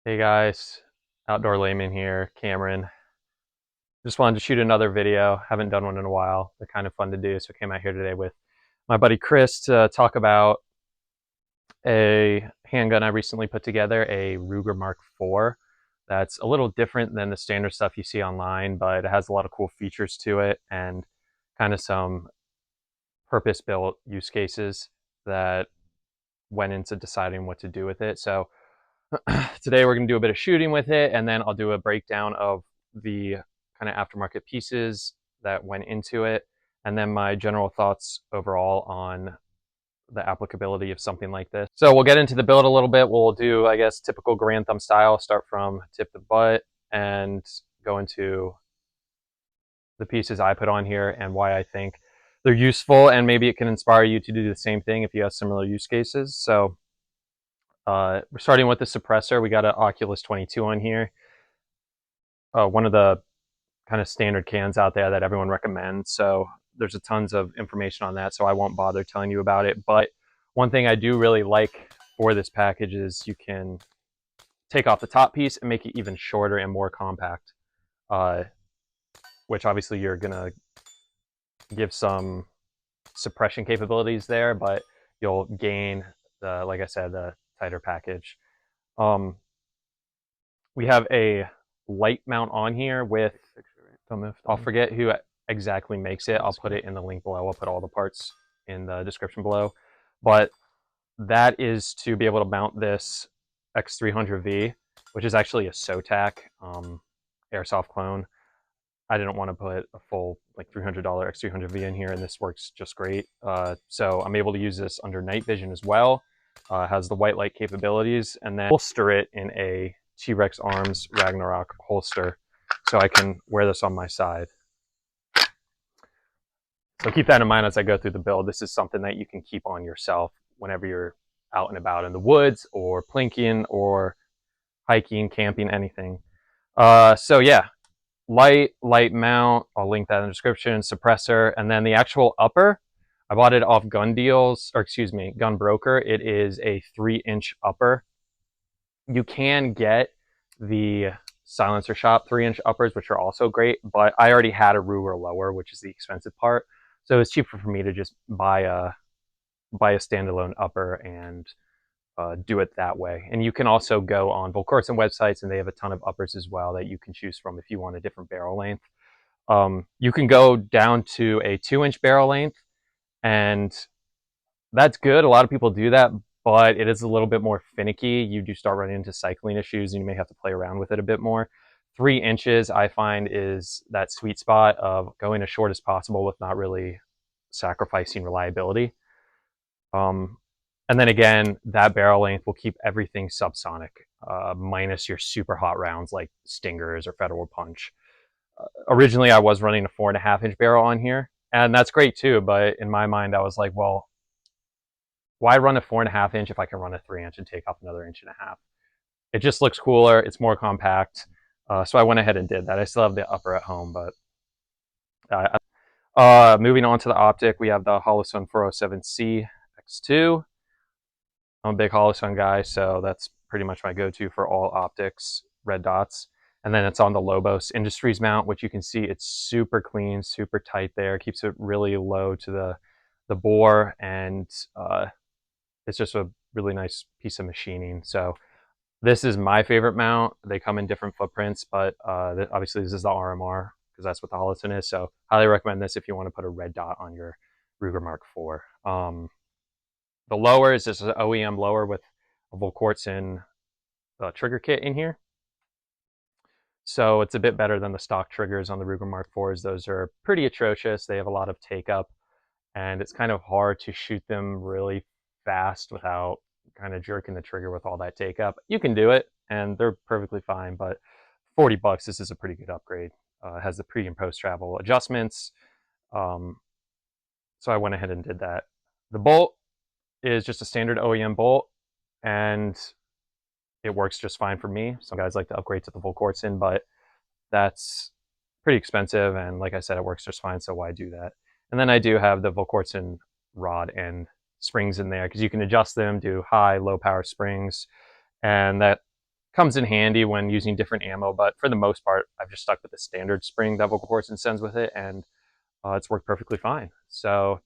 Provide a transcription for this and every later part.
Hey guys, Outdoor Layman here, Cameron. Just wanted to shoot another video. Haven't done one in a while. They're kind of fun to do, so I came out here today with my buddy Chris to talk about a handgun I recently put together, a Ruger Mark IV. That's a little different than the standard stuff you see online, but it has a lot of cool features to it and kind of some purpose-built use cases that went into deciding what to do with it. So today we're going to do a bit of shooting with it, and then I'll do a breakdown of the kind of aftermarket pieces that went into it, and then my general thoughts overall on the applicability of something like this. So we'll get into the build a little bit. We'll do, I guess, typical Grand Thumb style, start from tip to butt and go into the pieces I put on here and why I think they're useful, and maybe it can inspire you to do the same thing if you have similar use cases. So we're starting with the suppressor. We got an Occulus 22 on here. One of the kind of standard cans out there that everyone recommends. So there's a tons of information on that, so I won't bother telling you about it. But one thing I do really like for this package is you can take off the top piece and make it even shorter and more compact, which obviously you're gonna give some suppression capabilities there, but you'll gain the, like I said, the tighter package. We have a light mount on here with, I'll forget who exactly makes it. I'll put it in the link below. I'll put all the parts in the description below. But that is to be able to mount this X300V, which is actually a SOTAC airsoft clone. I didn't want to put a full like $300 X300V in here, and this works just great. So I'm able to use this under night vision as well. Has the white light capabilities, and then holster it in a T-Rex Arms Ragnarok holster, so I can wear this on my side. So keep that in mind as I go through the build. This is something that you can keep on yourself whenever you're out and about in the woods or plinking or hiking, camping, anything. So yeah, light mount. I'll link that in the description. Suppressor, and then the actual upper. I bought it off Gun Deals, or excuse me, Gun Broker. It is a 3-inch upper. You can get the Silencer Shop 3-inch uppers, which are also great, but I already had a Ruger lower, which is the expensive part. So it's cheaper for me to just buy a standalone upper and do it that way. And you can also go on Volquartsen websites, and they have a ton of uppers as well that you can choose from if you want a different barrel length. You can go down to a 2-inch barrel length, and that's good. A lot of people do that, but it is a little bit more finicky. You do start running into cycling issues, and you may have to play around with it a bit more. 3 inches, I find, is that sweet spot of going as short as possible with not really sacrificing reliability. And then again, that barrel length will keep everything subsonic, minus your super hot rounds like Stingers or Federal Punch. Originally, I was running a 4.5-inch barrel on here, and that's great too, but in my mind, I was like, well, why run a 4.5-inch if I can run a 3-inch and take off another 1.5 inches? It just looks cooler. It's more compact. So I went ahead and did that. I still have the upper at home, but moving on to the optic, we have the Holosun 407C X2. I'm a big Holosun guy, so that's pretty much my go-to for all optics, red dots. And then it's on the Lobos Industries mount, which you can see it's super clean, super tight there. Keeps it really low to the bore, and it's just a really nice piece of machining. So this is my favorite mount. They come in different footprints, but obviously this is the RMR because that's what the Holosun is. So highly recommend this if you want to put a red dot on your Ruger Mark IV. The lower is just an OEM lower with a Volquartsen trigger kit in here. So it's a bit better than the stock triggers on the Ruger Mark IVs. Those are pretty atrocious. They have a lot of take up, and it's kind of hard to shoot them really fast without kind of jerking the trigger with all that take up. You can do it, and they're perfectly fine, but $40, this is a pretty good upgrade. It has the pre and post travel adjustments. So I went ahead and did that. The bolt is just a standard OEM bolt, and it works just fine for me. Some guys like to upgrade to the Volquartsen, but that's pretty expensive, and like I said, it works just fine, so why do that? And then I do have the Volquartsen rod and springs in there because you can adjust them, do high, low power springs, and that comes in handy when using different ammo, but for the most part, I've just stuck with the standard spring that Volquartsen sends with it, and it's worked perfectly fine. So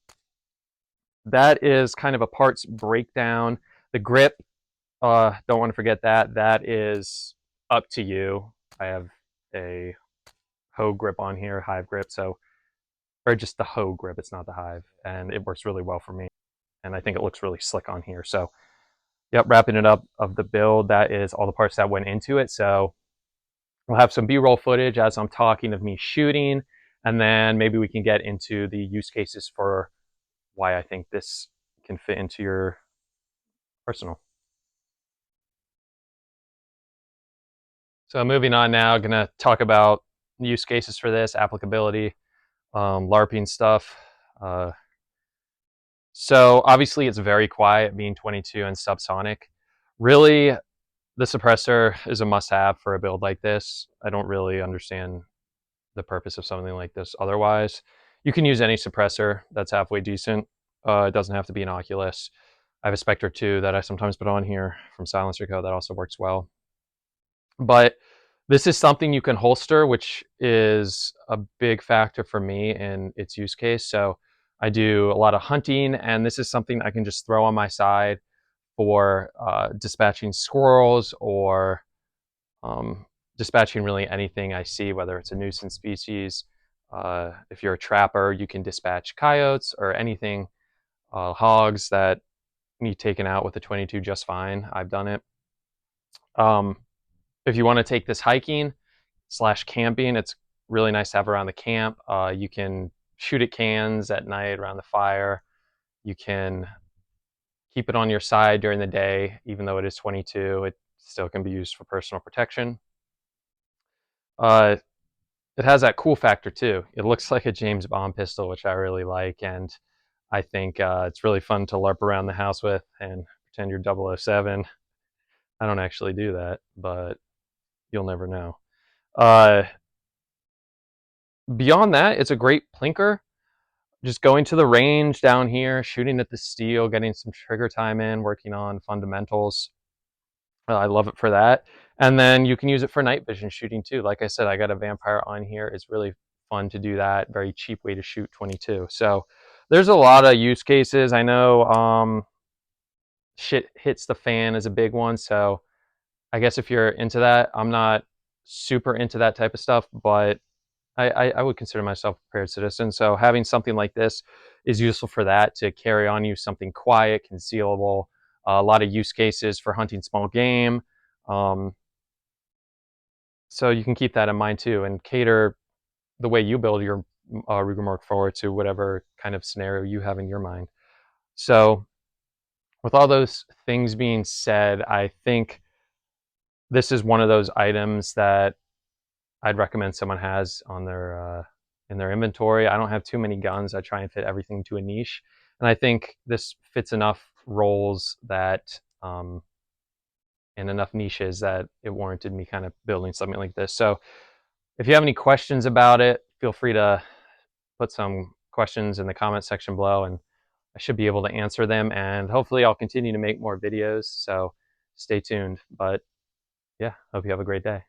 that is kind of a parts breakdown. The grip, don't want to forget that. That is up to you. I have a Hogue grip on here, Hive grip, so, or just the Hogue grip, it's not the Hive, and it works really well for me. And I think it looks really slick on here. So, yep, wrapping it up of the build, that is all the parts that went into it. So we'll have some B-roll footage as I'm talking of me shooting, and then maybe we can get into the use cases for why I think this can fit into your arsenal. So moving on now, I'm gonna talk about use cases for this, applicability, LARPing stuff. So obviously it's very quiet being 22 and subsonic. Really, the suppressor is a must-have for a build like this. I don't really understand the purpose of something like this otherwise. You can use any suppressor that's halfway decent. It doesn't have to be an Occulus. I have a Spectre 2 that I sometimes put on here from Silencer Co. that also works well. But this is something you can holster, which is a big factor for me in its use case. So I do a lot of hunting, and this is something I can just throw on my side for dispatching squirrels or dispatching really anything I see, whether it's a nuisance species. If you're a trapper, you can dispatch coyotes or anything, hogs that need taken out with a 22 just fine. I've done it. If you want to take this hiking / camping, it's really nice to have around the camp. You can shoot at cans at night around the fire. You can keep it on your side during the day, even though it is 22. It still can be used for personal protection. It has that cool factor too. It looks like a James Bond pistol, which I really like, and I think it's really fun to LARP around the house with and pretend you're 007. I don't actually do that, but you'll never know. Beyond that, it's a great plinker. Just going to the range down here, shooting at the steel, getting some trigger time in, working on fundamentals. I love it for that. And then you can use it for night vision shooting too. Like I said, I got a vampire on here. It's really fun to do that. Very cheap way to shoot 22. So there's a lot of use cases. I know shit hits the fan is a big one. So I guess if you're into that, I'm not super into that type of stuff, but I would consider myself a prepared citizen. So having something like this is useful for that, to carry on you something quiet, concealable, a lot of use cases for hunting small game. So you can keep that in mind too, and cater the way you build your Ruger Mark IV to whatever kind of scenario you have in your mind. So with all those things being said, I think this is one of those items that I'd recommend someone has on their in their inventory. I don't have too many guns. I try and fit everything to a niche, and I think this fits enough roles that in enough niches that it warranted me kind of building something like this. So if you have any questions about it, feel free to put some questions in the comment section below, and I should be able to answer them, and hopefully I'll continue to make more videos, so stay tuned. But yeah, hope you have a great day.